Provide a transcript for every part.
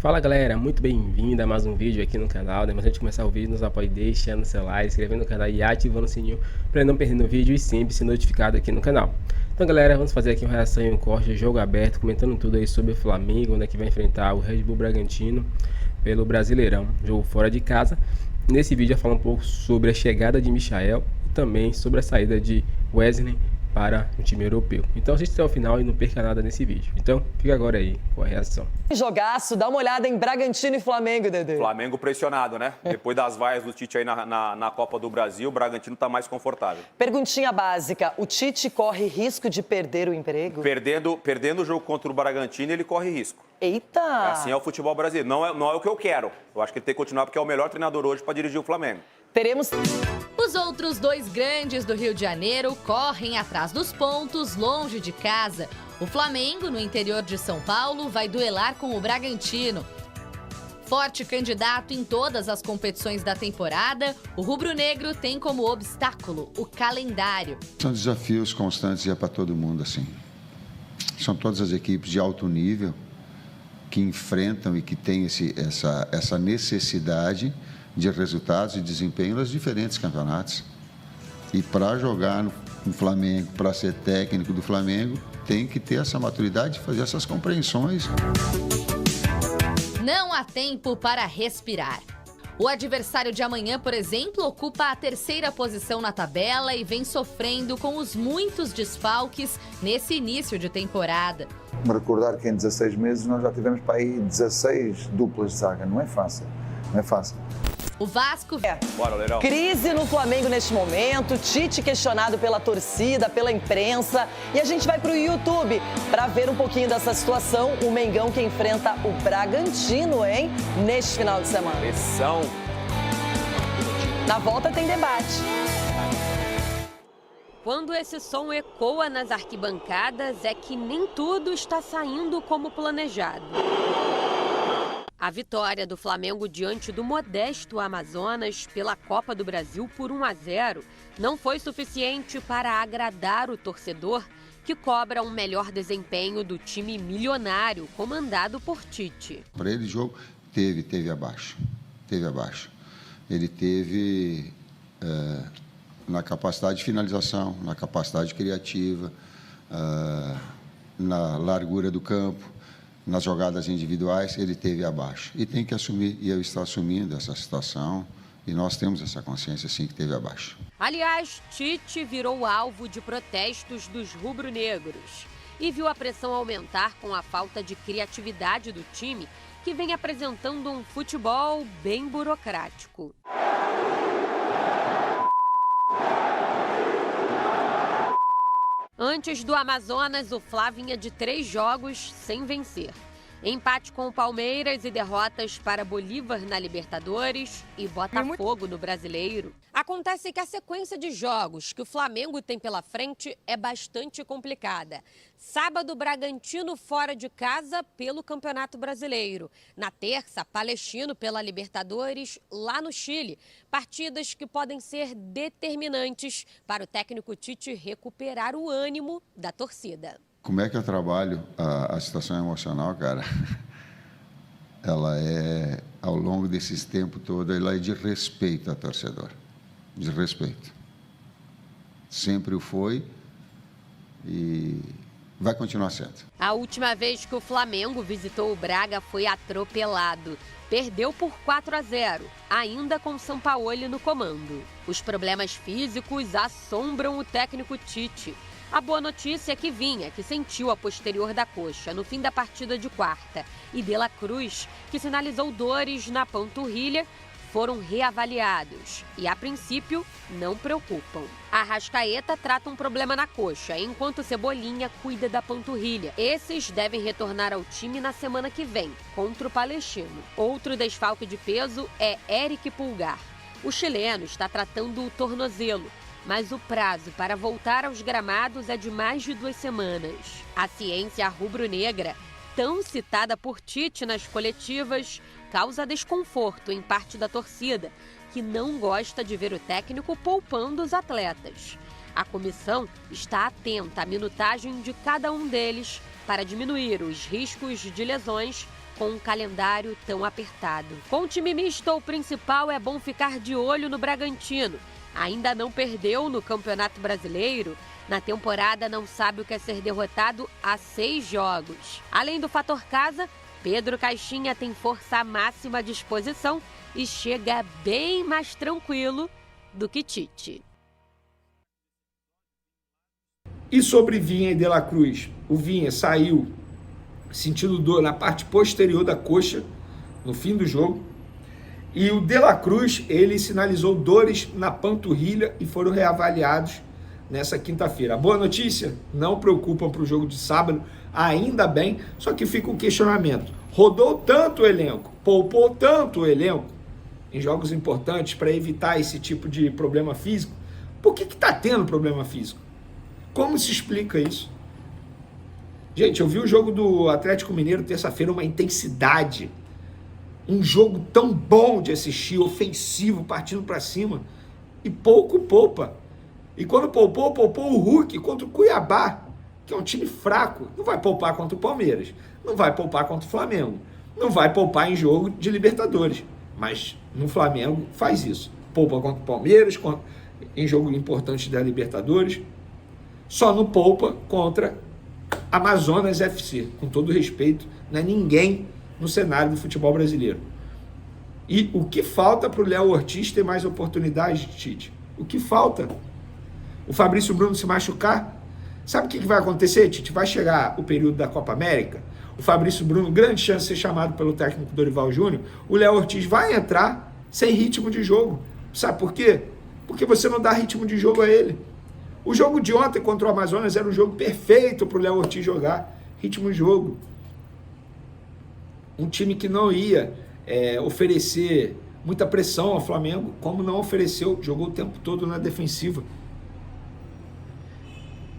Fala galera, muito bem-vindo a mais um vídeo aqui no canal. Mas antes de começar o vídeo, nos apoie deixando o seu like, se inscrevendo no canal e ativando o sininho para não perder o vídeo e sempre ser notificado aqui no canal. Então galera, vamos fazer aqui uma reação e um corte de jogo aberto, comentando tudo aí sobre o Flamengo, né, que vai enfrentar o Red Bull Bragantino pelo Brasileirão, jogo fora de casa. Nesse vídeo eu falo um pouco sobre a chegada de Michael e também sobre a saída de Wesley para o time europeu. Então assista até o final e não perca nada nesse vídeo. Então fica agora aí com a reação. Jogaço, dá uma olhada em Bragantino e Flamengo, Dedê. Flamengo pressionado, né? Depois das vaias do Tite aí na Copa do Brasil, o Bragantino tá mais confortável. Perguntinha básica, o Tite corre risco de perder o emprego? Perdendo o jogo contra o Bragantino, ele corre risco. Eita! Assim é o futebol brasileiro. Não é o que eu quero. Eu acho que ele tem que continuar porque é o melhor treinador hoje para dirigir o Flamengo. Teremos... Os outros dois grandes do Rio de Janeiro correm atrás dos pontos, longe de casa. O Flamengo, no interior de São Paulo, vai duelar com o Bragantino. Forte candidato em todas as competições da temporada, o rubro-negro tem como obstáculo o calendário. São desafios constantes e é para todo mundo assim. São todas as equipes de alto nível que enfrentam e que têm essa necessidade de resultados e desempenho nos diferentes campeonatos. E para jogar no Flamengo, para ser técnico do Flamengo, tem que ter essa maturidade de fazer essas compreensões. Não há tempo para respirar. O adversário de amanhã, por exemplo, ocupa a terceira posição na tabela e vem sofrendo com os muitos desfalques nesse início de temporada. Me recordar que em 16 meses nós já tivemos para aí 16 duplas de zaga. Não é fácil, não é fácil. O Vasco... Bora, Leirão. Crise no Flamengo neste momento, Tite questionado pela torcida, pela imprensa. E a gente vai para o YouTube para ver um pouquinho dessa situação. O Mengão que enfrenta o Bragantino, hein? Neste final de semana. Pressão. Na volta tem debate. Quando esse som ecoa nas arquibancadas, é que nem tudo está saindo como planejado. A vitória do Flamengo diante do modesto Amazonas pela Copa do Brasil por 1-0 não foi suficiente para agradar o torcedor, que cobra um melhor desempenho do time milionário comandado por Tite. Para ele o jogo teve abaixo. Ele teve na capacidade de finalização, na capacidade criativa, na largura do campo, nas jogadas individuais, ele teve abaixo. E tem que assumir, e eu estou assumindo essa situação, e nós temos essa consciência, sim, que teve abaixo. Aliás, Tite virou alvo de protestos dos rubro-negros e viu a pressão aumentar com a falta de criatividade do time, que vem apresentando um futebol bem burocrático. Antes do Amazonas, o Fla vinha de 3 jogos sem vencer. Empate com o Palmeiras e derrotas para Bolívar na Libertadores e Botafogo no Brasileiro. Acontece que a sequência de jogos que o Flamengo tem pela frente é bastante complicada. Sábado, Bragantino fora de casa pelo Campeonato Brasileiro. Na terça, Palestino pela Libertadores lá no Chile. Partidas que podem ser determinantes para o técnico Tite recuperar o ânimo da torcida. Como é que eu trabalho a situação emocional, cara? Ela é, ao longo desses tempos todo, ela é de respeito ao torcedor. De respeito. Sempre o foi e vai continuar sendo. A última vez que o Flamengo visitou o Braga foi atropelado. Perdeu por 4-0, ainda com Sampaoli no comando. Os problemas físicos assombram o técnico Tite. A boa notícia é que Vinha, que sentiu a posterior da coxa no fim da partida de quarta, e De La Cruz, que sinalizou dores na panturrilha, foram reavaliados e, a princípio, não preocupam. Arrascaeta trata um problema na coxa, enquanto Cebolinha cuida da panturrilha. Esses devem retornar ao time na semana que vem, contra o Palestino. Outro desfalque de peso é Eric Pulgar. O chileno está tratando o tornozelo, mas o prazo para voltar aos gramados é de mais de 2 semanas. A ciência rubro-negra, tão citada por Tite nas coletivas, causa desconforto em parte da torcida, que não gosta de ver o técnico poupando os atletas. A comissão está atenta à minutagem de cada um deles para diminuir os riscos de lesões com um calendário tão apertado. Com o time misto, o principal é bom ficar de olho no Bragantino. Ainda não perdeu no Campeonato Brasileiro. Na temporada não sabe o que é ser derrotado há 6 jogos. Além do fator casa, Pedro Caixinha tem força máxima à disposição e chega bem mais tranquilo do que Tite. E sobre Vinha e De La Cruz? O Vinha saiu sentindo dor na parte posterior da coxa no fim do jogo. E o De La Cruz, ele sinalizou dores na panturrilha e foram reavaliados nessa quinta-feira. A boa notícia, não preocupam para o jogo de sábado, ainda bem, só que fica um questionamento. Rodou tanto o elenco, poupou tanto o elenco em jogos importantes para evitar esse tipo de problema físico. Por que está tendo problema físico? Como se explica isso? Gente, eu vi o jogo do Atlético Mineiro terça-feira, uma intensidade. Um jogo tão bom de assistir, ofensivo, partindo para cima. E pouco poupa. E quando poupou o Hulk contra o Cuiabá, que é um time fraco. Não vai poupar contra o Palmeiras. Não vai poupar contra o Flamengo. Não vai poupar em jogo de Libertadores. Mas no Flamengo faz isso. Poupa contra o Palmeiras, em jogo importante da Libertadores. Só não poupa contra Amazonas FC. Com todo respeito, não é ninguém no cenário do futebol brasileiro. E o que falta para o Léo Ortiz ter mais oportunidades, Tite? O que falta? O Fabrício Bruno se machucar? Sabe o que vai acontecer, Tite? Vai chegar o período da Copa América, o Fabrício Bruno, grande chance de ser chamado pelo técnico Dorival Júnior, o Léo Ortiz vai entrar sem ritmo de jogo. Sabe por quê? Porque você não dá ritmo de jogo a ele. O jogo de ontem contra o Amazonas era um jogo perfeito para o Léo Ortiz jogar. Ritmo de jogo. Um time que não ia oferecer muita pressão ao Flamengo, como não ofereceu, jogou o tempo todo na defensiva.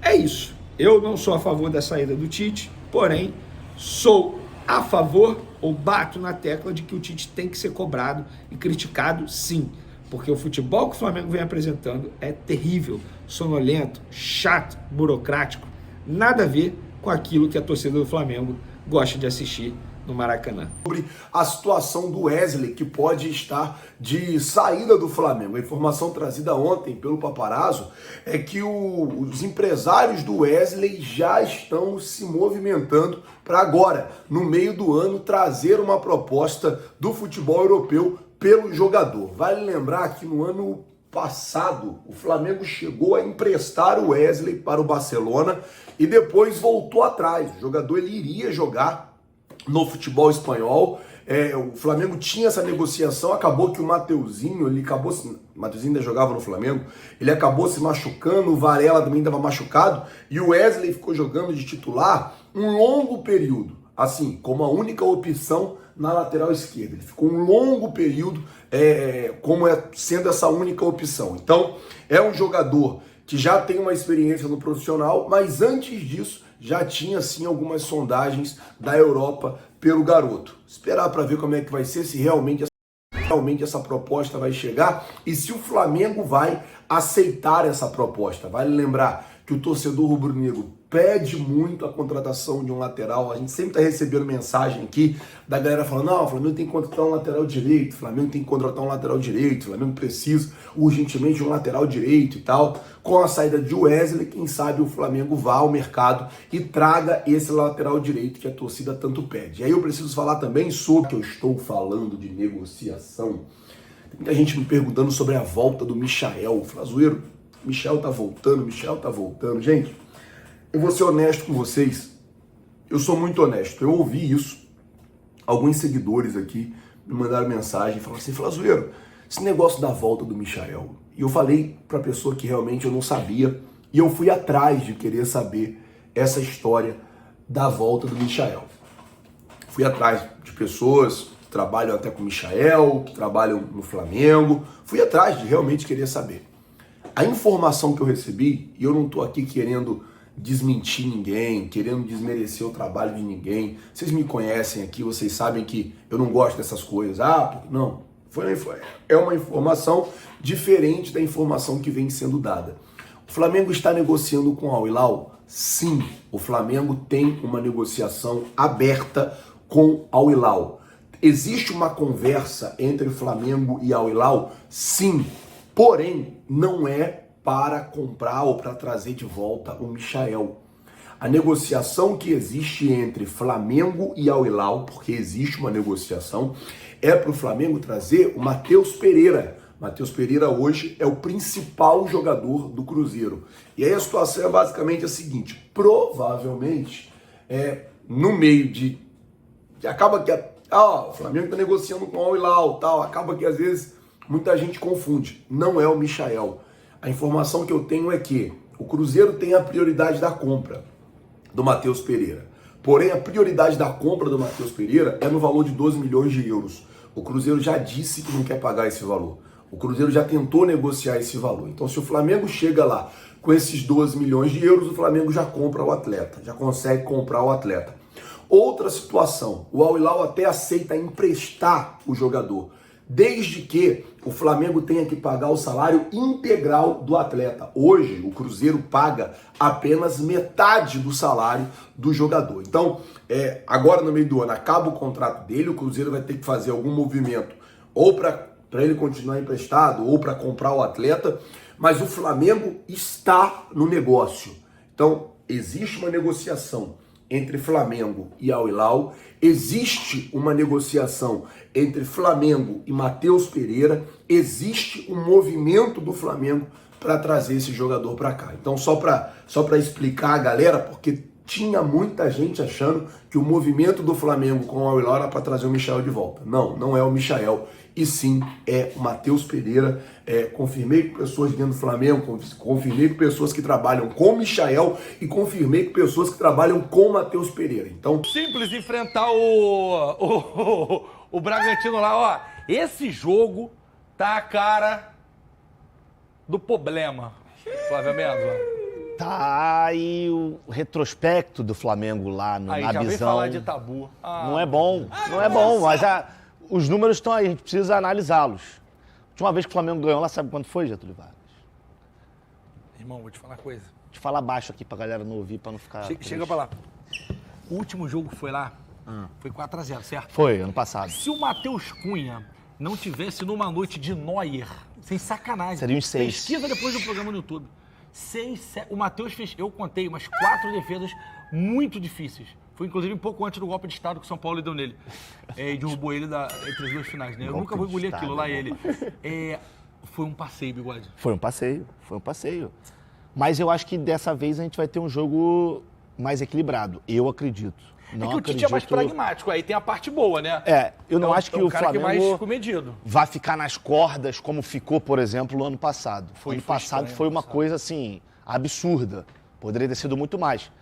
É isso. Eu não sou a favor da saída do Tite, porém, sou a favor ou bato na tecla de que o Tite tem que ser cobrado e criticado, sim. Porque o futebol que o Flamengo vem apresentando é terrível, sonolento, chato, burocrático. Nada a ver com aquilo que a torcida do Flamengo gosta de assistir no Maracanã. Sobre a situação do Wesley, que pode estar de saída do Flamengo. A informação trazida ontem pelo Paparazzo é que os empresários do Wesley já estão se movimentando para agora, no meio do ano, trazer uma proposta do futebol europeu pelo jogador. Vale lembrar que no ano passado o Flamengo chegou a emprestar o Wesley para o Barcelona e depois voltou atrás. O jogador ele iria jogar no futebol espanhol. O Flamengo tinha essa negociação, acabou que o Mateuzinho, Mateuzinho ainda jogava no Flamengo, ele acabou se machucando, o Varela também estava machucado, e o Wesley ficou jogando de titular um longo período, assim, como a única opção na lateral esquerda. Ele ficou um longo período sendo essa única opção. Então, é um jogador que já tem uma experiência no profissional, mas antes disso, já tinha sim algumas sondagens da Europa pelo garoto. Esperar para ver como é que vai ser, se realmente essa proposta vai chegar e se o Flamengo vai aceitar essa proposta. Vale lembrar que o torcedor rubro-negro pede muito a contratação de um lateral. A gente sempre está recebendo mensagem aqui da galera falando: não, o Flamengo tem que contratar um lateral direito, o Flamengo tem que contratar um lateral direito, o Flamengo precisa urgentemente de um lateral direito e tal. Com a saída de Wesley, quem sabe o Flamengo vá ao mercado e traga esse lateral direito que a torcida tanto pede. E aí eu preciso falar também sobre o que eu estou falando de negociação. Tem muita gente me perguntando sobre a volta do Michael. Flazoeiro, Michel tá voltando. Gente, eu vou ser honesto com vocês. Eu sou muito honesto. Eu ouvi isso. Alguns seguidores aqui me mandaram mensagem e falaram assim: Flazoeiro, esse negócio da volta do Michael. E eu falei pra pessoa que realmente eu não sabia. E eu fui atrás de querer saber essa história da volta do Michael. Fui atrás de pessoas que trabalham até com o Michael, que trabalham no Flamengo. Fui atrás de realmente querer saber. A informação que eu recebi, e eu não tô aqui querendo desmentir ninguém, querendo desmerecer o trabalho de ninguém. Vocês me conhecem aqui, vocês sabem que eu não gosto dessas coisas. Não. É uma informação diferente da informação que vem sendo dada. O Flamengo está negociando com o Al Hilal? Sim, o Flamengo tem uma negociação aberta com Al Hilal. Existe uma conversa entre Flamengo e Al Hilal? Sim, porém não é para comprar ou para trazer de volta o Michael. A negociação que existe entre Flamengo e Al Hilal, porque existe uma negociação, é para o Flamengo trazer o Matheus Pereira. Matheus Pereira hoje é o principal jogador do Cruzeiro. E aí a situação é basicamente a seguinte: provavelmente, no meio de acaba que o Flamengo está negociando com o Al Hilal, tal, acaba que às vezes muita gente confunde. Não é o Michael. A informação que eu tenho é que o Cruzeiro tem a prioridade da compra do Matheus Pereira. Porém, a prioridade da compra do Matheus Pereira é no valor de 12 milhões de euros. O Cruzeiro já disse que não quer pagar esse valor. O Cruzeiro já tentou negociar esse valor. Então, se o Flamengo chega lá com esses 12 milhões de euros, o Flamengo já compra o atleta, já consegue comprar o atleta. Outra situação, o Al Hilal até aceita emprestar o jogador, desde que o Flamengo tenha que pagar o salário integral do atleta. Hoje, o Cruzeiro paga apenas metade do salário do jogador. Então, agora no meio do ano, acaba o contrato dele, o Cruzeiro vai ter que fazer algum movimento, ou para ele continuar emprestado, ou para comprar o atleta, mas o Flamengo está no negócio. Então, existe uma negociação entre Flamengo e Al Hilal, existe uma negociação entre Flamengo e Matheus Pereira, existe um movimento do Flamengo para trazer esse jogador para cá. Então, só para explicar a galera, porque tinha muita gente achando que o movimento do Flamengo com o Al Hilal era para trazer o Michael de volta. Não, não é o Michael, e sim é o Matheus Pereira. Confirmei com pessoas dentro do Flamengo, confirmei com pessoas que trabalham com o Michael e confirmei com pessoas que trabalham com o Matheus Pereira. Então, simples enfrentar o Bragantino lá, ó. Esse jogo tá a cara do problema, Flávio Mendes. Tá aí o retrospecto do Flamengo lá na já visão. Vem falar de tabu. Não é bom, não é bom, mas os números estão aí, a gente precisa analisá-los. A última vez que o Flamengo ganhou lá, sabe quanto foi, Getúlio Vargas? Irmão, vou te falar uma coisa. Deixa eu falar baixo aqui pra galera não ouvir, pra não ficar... Chega pra lá. O último jogo que foi lá, foi 4-0, certo? Foi, ano passado. Se o Matheus Cunha não tivesse numa noite de Neuer, sem sacanagem... Seria uns 6. Pesquisa depois do programa no YouTube. 6, 7... O Matheus fez, eu contei, umas 4 defesas muito difíceis. Foi, inclusive, um pouco antes do golpe de Estado que o São Paulo deu nele. E derrubou ele entre as duas finais, né? Eu nunca vou engolir aquilo, lá ele. Foi um passeio, Bigode. Foi um passeio. Mas eu acho que dessa vez a gente vai ter um jogo mais equilibrado. Eu acredito. Não que o Tite é mais pragmático, aí tem a parte boa, né? Eu não acho que o Flamengo mais comedido. Vai ficar nas cordas como ficou, por exemplo, no ano passado. Ano passado foi uma coisa, assim, absurda. Poderia ter sido muito mais.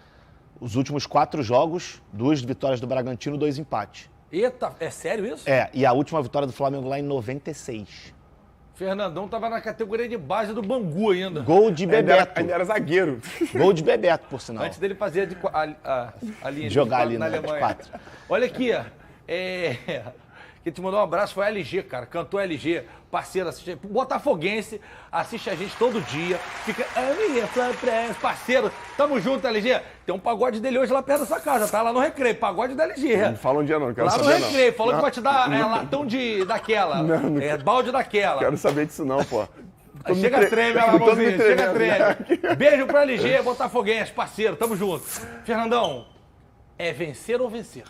Os últimos 4 jogos, 2 vitórias do Bragantino, 2 empates. Eita, é sério isso? E a última vitória do Flamengo lá em 96. Fernandão tava na categoria de base do Bangu ainda. Gol de Bebeto. Ainda era zagueiro. Gol de Bebeto, por sinal. Antes dele fazer a linha jogar de ali na Alemanha. 4. Olha aqui, quem te mandou um abraço foi a LG, cara. Cantor LG, parceiro, assiste, botafoguense, assiste a gente todo dia. Fica, parceiro, tamo junto, LG. Tem um pagode dele hoje lá perto da sua casa, tá? Lá no Recreio, pagode da LG. Não fala um dia não, quero lá saber no Recreio, não. Falou que vai te dar latão daquela, balde daquela. Quero saber disso não, pô. Chega treme, a mãozinha, chega treme. Beijo pro LG, botafoguense, parceiro, tamo junto. Fernandão, é vencer ou vencer?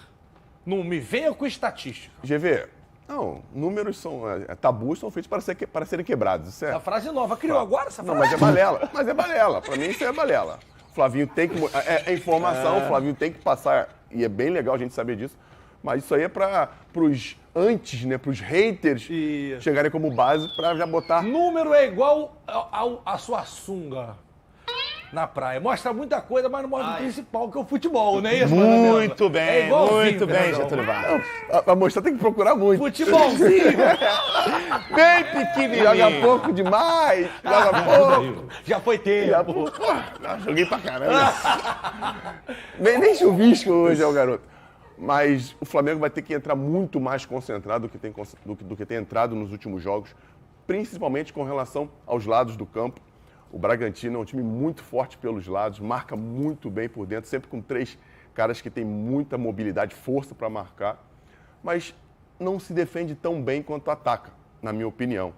Não me venha com estatística. GV, não, números são... tabus são feitos para serem quebrados. Isso Essa frase nova, criou agora essa frase? Não, mas é balela. Mas é balela. Para mim isso é balela. O Flavinho tem que... É informação, o Flavinho tem que passar, e é bem legal a gente saber disso, mas isso aí é para os antes, né, para os haters chegarem como base para já botar... Número é igual a sua sunga na praia. Mostra muita coisa, mas não mostra o principal, que é o futebol, não é isso? Muito bem, muito bem, Getúlio Vargas. Pra mostrar tem que procurar muito. Futebolzinho. Bem pequenininho. Joga pouco demais, joga pouco. Já foi tempo. Joguei pra caramba. Nem chuvisco hoje é o garoto. Mas o Flamengo vai ter que entrar muito mais concentrado do que tem entrado nos últimos jogos, principalmente com relação aos lados do campo. O Bragantino é um time muito forte pelos lados, marca muito bem por dentro, sempre com 3 caras que têm muita mobilidade, força para marcar, mas não se defende tão bem quanto ataca, na minha opinião.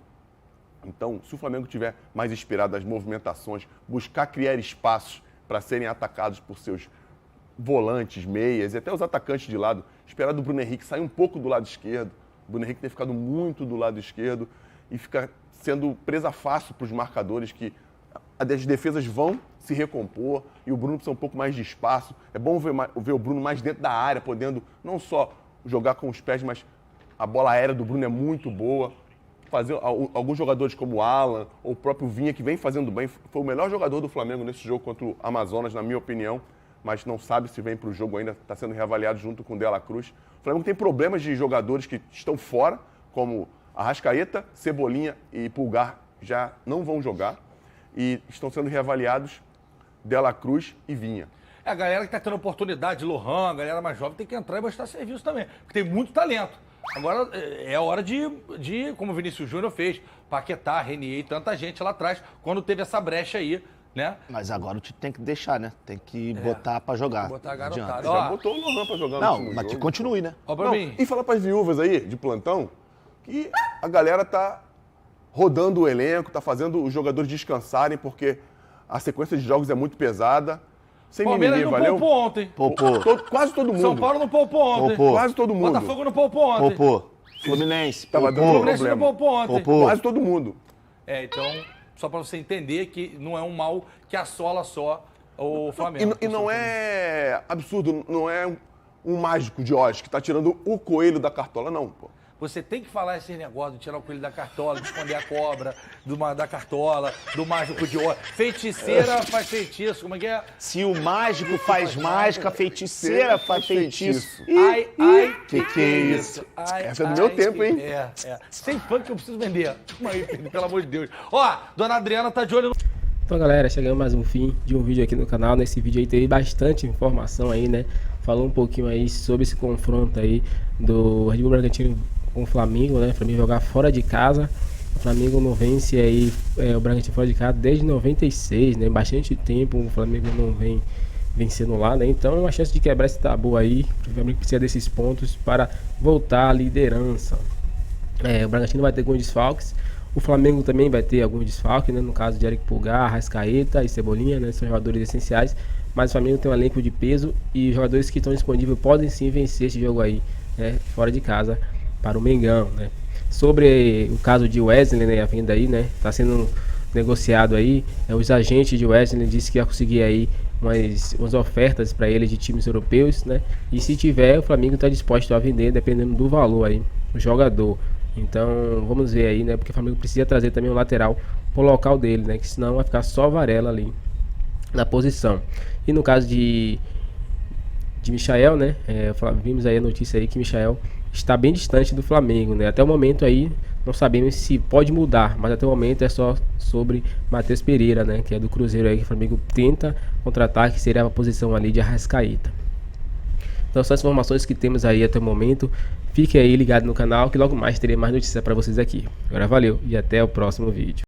Então, se o Flamengo tiver mais inspirado nas movimentações, buscar criar espaços para serem atacados por seus volantes, meias e até os atacantes de lado, esperar do Bruno Henrique sair um pouco do lado esquerdo. O Bruno Henrique tem ficado muito do lado esquerdo e fica sendo presa fácil para os marcadores que as defesas vão se recompor e o Bruno precisa um pouco mais de espaço. É bom ver o Bruno mais dentro da área, podendo não só jogar com os pés, mas a bola aérea do Bruno é muito boa. Fazer alguns jogadores como o Alan ou o próprio Vinha, que vem fazendo bem, foi o melhor jogador do Flamengo nesse jogo contra o Amazonas, na minha opinião, mas não sabe se vem para o jogo ainda, está sendo reavaliado junto com o De La Cruz. O Flamengo tem problemas de jogadores que estão fora, como Arrascaeta, Cebolinha e Pulgar já não vão jogar e estão sendo reavaliados De La Cruz e Vinha. A galera que está tendo oportunidade, Lohan, a galera mais jovem, tem que entrar e mostrar serviço também, porque tem muito talento. Agora é hora de como o Vinícius Júnior fez, Paquetá, Renier e tanta gente lá atrás, quando teve essa brecha aí, né? Mas agora o time tem que deixar, né? Tem que botar pra jogar. Botar a garotada. Já botou o Lohan pra jogar no Não, último mas que jogo. continue, né? Ó, pra mim. E falar pras viúvas aí, de plantão, que a galera tá rodando o elenco, tá fazendo os jogadores descansarem, porque a sequência de jogos é muito pesada. Sem Palmeiras mimimi, não valeu? poupou ontem. Poupou. Quase todo mundo. São Paulo não poupou ontem. Poupou. Quase todo mundo. Botafogo não poupou ontem. Poupou. Fluminense. Tava Poupou. dando Fluminense não problema. poupou ontem. Poupou. Quase todo mundo. Então, só pra você entender que não é um mal que assola só o Flamengo. E não é absurdo, não é um mágico de Oz que tá tirando o coelho da cartola, não, pô. Você tem que falar esse negócio de tirar o coelho da cartola, de esconder a cobra da cartola, do mágico de Oz. Feiticeira faz feitiço, como é que é? Se o mágico faz mágica, a feiticeira faz feitiço. Ai, que é isso? Ai, Essa é do meu tempo, hein? É. Sem funk que eu preciso vender. Calma aí, pelo amor de Deus. Ó, dona Adriana tá de olho no... Então, galera, chegamos mais um fim de um vídeo aqui no canal. Nesse vídeo aí teve bastante informação aí, né? Falou um pouquinho aí sobre esse confronto aí do Red Bull Bragantino com o Flamengo, né? O Flamengo jogar fora de casa. O Flamengo não vence aí o Bragantino fora de casa desde 96, né? Bastante tempo o Flamengo não vem vencendo lá, né? Então é uma chance de quebrar esse tabu aí. O Flamengo precisa desses pontos para voltar à liderança. O Bragantino vai ter alguns desfalques. O Flamengo também vai ter alguns desfalques, né? No caso de Eric Pulgar, Arrascaeta e Cebolinha, né? São jogadores essenciais. Mas o Flamengo tem um elenco de peso e os jogadores que estão disponíveis podem sim vencer esse jogo aí, né? Fora de casa para o Mengão, né? Sobre o caso de Wesley, né? A venda aí, né? Tá sendo negociado aí. Os agentes de Wesley disseram que ia conseguir aí umas ofertas para ele de times europeus, né? E se tiver, o Flamengo está disposto a vender, dependendo do valor aí, o jogador. Então, vamos ver aí, né? Porque o Flamengo precisa trazer também um lateral pro local dele, né? Que senão vai ficar só Varela ali na posição. E no caso de Michael, né? Vimos aí a notícia aí que Michael está bem distante do Flamengo, né? Até o momento aí não sabemos se pode mudar, mas até o momento é só sobre Matheus Pereira, né? Que é do Cruzeiro aí que o Flamengo tenta contratar, que seria a posição ali de Arrascaeta. Então são as informações que temos aí até o momento. Fique aí ligado no canal que logo mais terei mais notícias para vocês aqui. Agora valeu e até o próximo vídeo.